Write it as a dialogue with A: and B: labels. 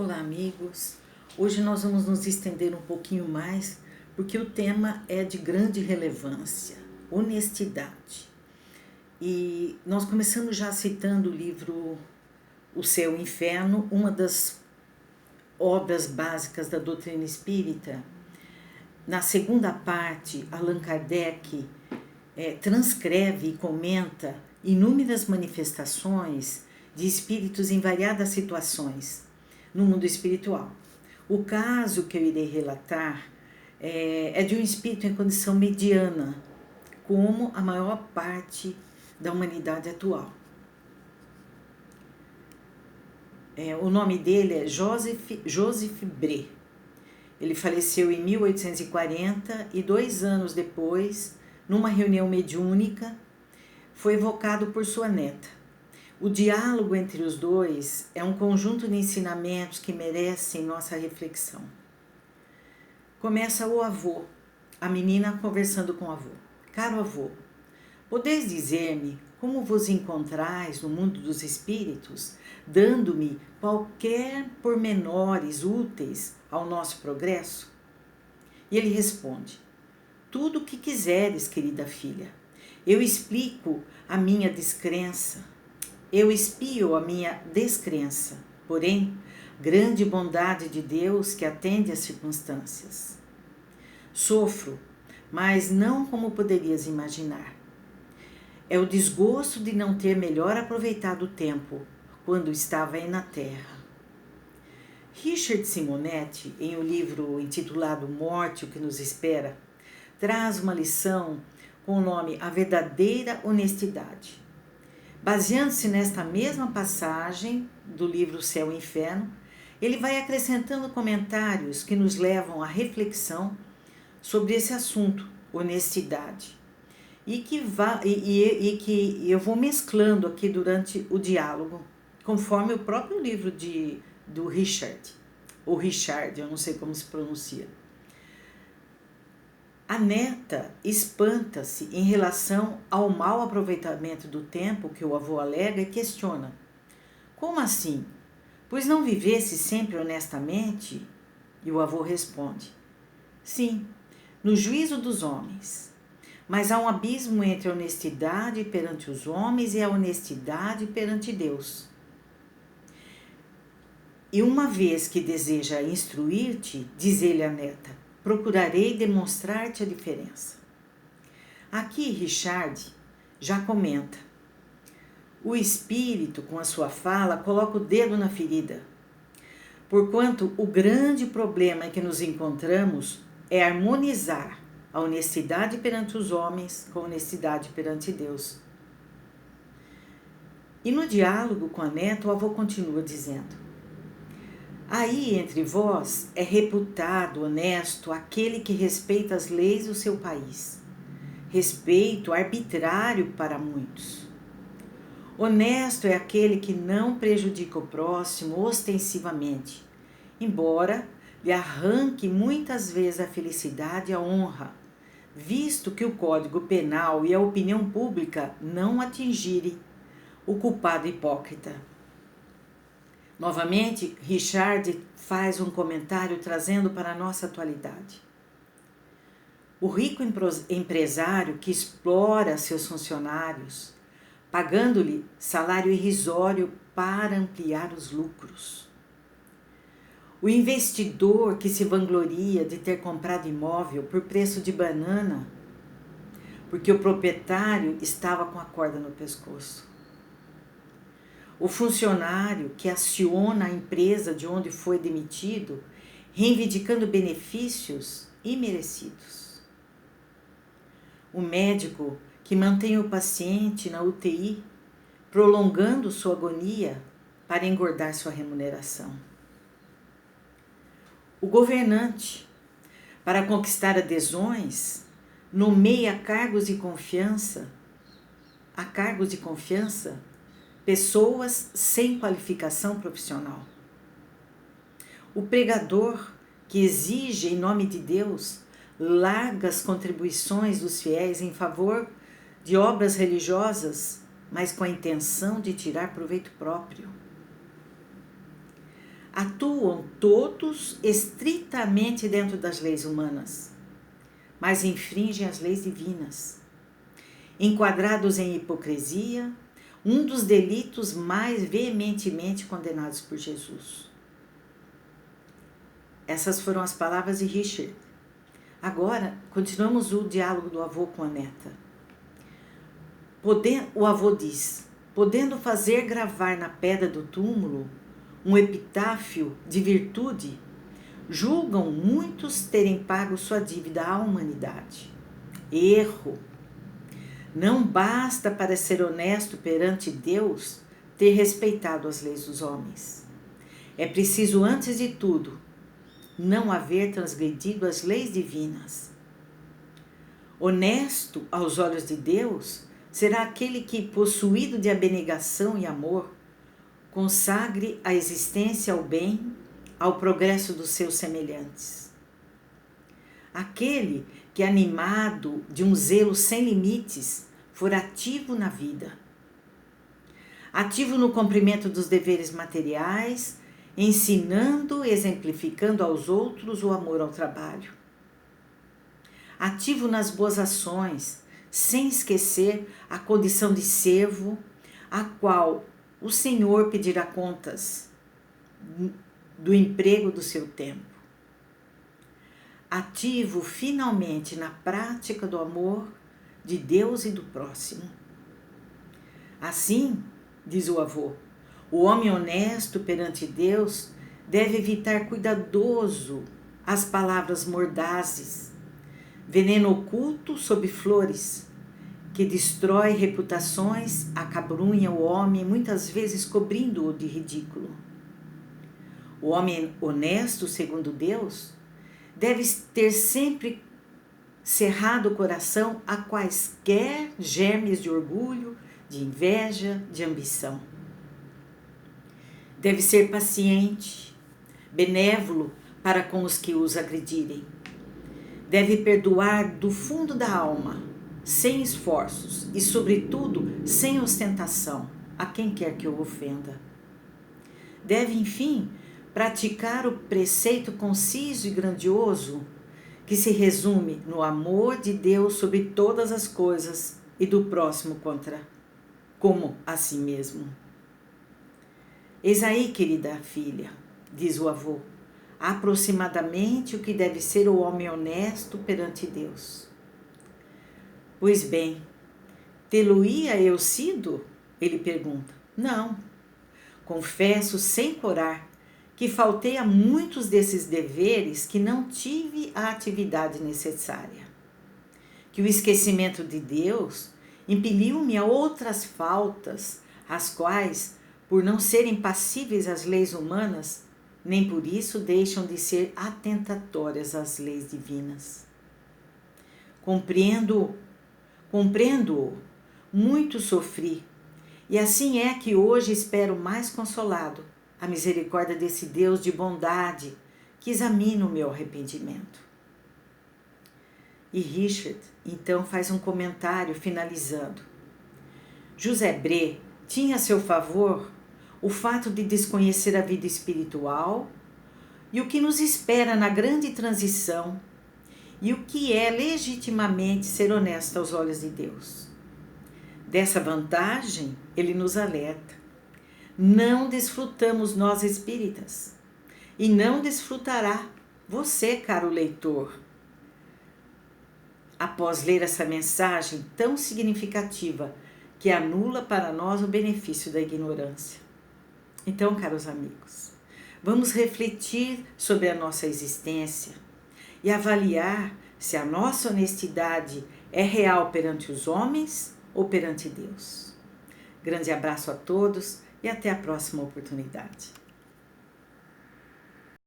A: Olá, amigos. Hoje nós vamos nos estender um pouquinho mais, porque o tema é de grande relevância: honestidade. E nós começamos já citando o livro O Céu e o Inferno, uma das obras básicas da doutrina espírita. Na segunda parte, Allan Kardec transcreve e comenta inúmeras manifestações de espíritos em variadas situações no mundo espiritual. O caso que eu irei relatar é de um espírito em condição mediana, como a maior parte da humanidade atual. O nome dele é Joseph Bré. Ele faleceu em 1840 e 2 anos depois, numa reunião mediúnica, foi evocado por sua neta. O diálogo entre os dois é um conjunto de ensinamentos que merecem nossa reflexão. Começa o avô, a menina conversando com o avô. Caro avô, podeis dizer-me como vos encontrais no mundo dos espíritos, dando-me qualquer pormenores úteis ao nosso progresso? E ele responde: tudo o que quiseres, querida filha. Eu explico a minha descrença. Eu espio a minha descrença, porém, grande bondade de Deus que atende às circunstâncias. Sofro, mas não como poderias imaginar. É o desgosto de não ter melhor aproveitado o tempo quando estava aí na Terra. Richard Simonetti, em um livro intitulado Morte, o que nos espera, traz uma lição com o nome A Verdadeira Honestidade. Baseando-se nesta mesma passagem do livro Céu e Inferno, ele vai acrescentando comentários que nos levam à reflexão sobre esse assunto, honestidade, e que eu vou mesclando aqui durante o diálogo, conforme o próprio livro do Richard, ou Richard, eu não sei como se pronuncia. A neta espanta-se em relação ao mau aproveitamento do tempo que o avô alega e questiona. Como assim? Pois não vivesse sempre honestamente? E o avô responde: sim, no juízo dos homens. Mas há um abismo entre a honestidade perante os homens e a honestidade perante Deus. E uma vez que deseja instruir-te, diz ele à neta, procurarei demonstrar-te a diferença. Aqui Richard já comenta. O espírito, com a sua fala, coloca o dedo na ferida. Porquanto o grande problema em que nos encontramos é harmonizar a honestidade perante os homens com a honestidade perante Deus. E no diálogo com a neta, o avô continua dizendo: aí entre vós é reputado honesto aquele que respeita as leis do seu país. Respeito arbitrário para muitos. Honesto é aquele que não prejudica o próximo ostensivamente, embora lhe arranque muitas vezes a felicidade e a honra, visto que o Código Penal e a opinião pública não atingirem o culpado hipócrita. Novamente, Richard faz um comentário trazendo para a nossa atualidade. O rico empresário que explora seus funcionários, pagando-lhe salário irrisório para ampliar os lucros. O investidor que se vangloria de ter comprado imóvel por preço de banana, porque o proprietário estava com a corda no pescoço. O funcionário que aciona a empresa de onde foi demitido, reivindicando benefícios imerecidos. O médico que mantém o paciente na UTI, prolongando sua agonia para engordar sua remuneração. O governante, para conquistar adesões, nomeia a cargos de confiança pessoas sem qualificação profissional. O pregador que exige, em nome de Deus, largas contribuições dos fiéis em favor de obras religiosas, mas com a intenção de tirar proveito próprio. atuam todos estritamente dentro das leis humanas, mas infringem as leis divinas. Enquadrados em hipocrisia, um dos delitos mais veementemente condenados por Jesus. Essas foram as palavras de Richard. Agora, continuamos o diálogo do avô com a neta. O avô diz: podendo fazer gravar na pedra do túmulo um epitáfio de virtude, julgam muitos terem pago sua dívida à humanidade. Erro! Não basta para ser honesto perante Deus ter respeitado as leis dos homens. É preciso, antes de tudo, não haver transgredido as leis divinas. Honesto aos olhos de Deus será aquele que, possuído de abnegação e amor, consagre a existência ao bem, ao progresso dos seus semelhantes. Aquele que, animado de um zelo sem limites, for ativo na vida. Ativo no cumprimento dos deveres materiais, ensinando e exemplificando aos outros o amor ao trabalho. Ativo nas boas ações, sem esquecer a condição de servo, a qual o Senhor pedirá contas do emprego do seu tempo. Ativo finalmente na prática do amor de Deus e do próximo. Assim, diz o avô, o homem honesto perante Deus deve evitar cuidadoso as palavras mordazes, veneno oculto sob flores, que destrói reputações, acabrunha o homem, muitas vezes cobrindo-o de ridículo. O homem honesto, segundo Deus, deve ter sempre cerrado o coração a quaisquer germes de orgulho, de inveja, de ambição. Deve ser paciente, benévolo para com os que os agredirem. Deve perdoar do fundo da alma, sem esforços e, sobretudo, sem ostentação, a quem quer que o ofenda. Deve, enfim, praticar o preceito conciso e grandioso que se resume no amor de Deus sobre todas as coisas e do próximo como a si mesmo. Eis aí, querida filha, diz o avô, aproximadamente o que deve ser o homem honesto perante Deus. Pois bem, tê-lo-ia eu sido? Ele pergunta. Não, confesso sem corar que faltei a muitos desses deveres que não tive a atividade necessária. Que o esquecimento de Deus impeliu-me a outras faltas, as quais, por não serem passíveis às leis humanas, nem por isso deixam de ser atentatórias às leis divinas. Compreendo-o, muito sofri, e assim é que hoje espero mais consolado a misericórdia desse Deus de bondade que examina o meu arrependimento. E Richard, então, faz um comentário finalizando. José Bré tinha a seu favor o fato de desconhecer a vida espiritual e o que nos espera na grande transição e o que é legitimamente ser honesto aos olhos de Deus. Dessa vantagem, ele nos alerta. Não desfrutamos nós espíritas, e não desfrutará você, caro leitor, após ler essa mensagem tão significativa que anula para nós o benefício da ignorância. Então, caros amigos, vamos refletir sobre a nossa existência e avaliar se a nossa honestidade é real perante os homens ou perante Deus. Grande abraço a todos e até a próxima oportunidade.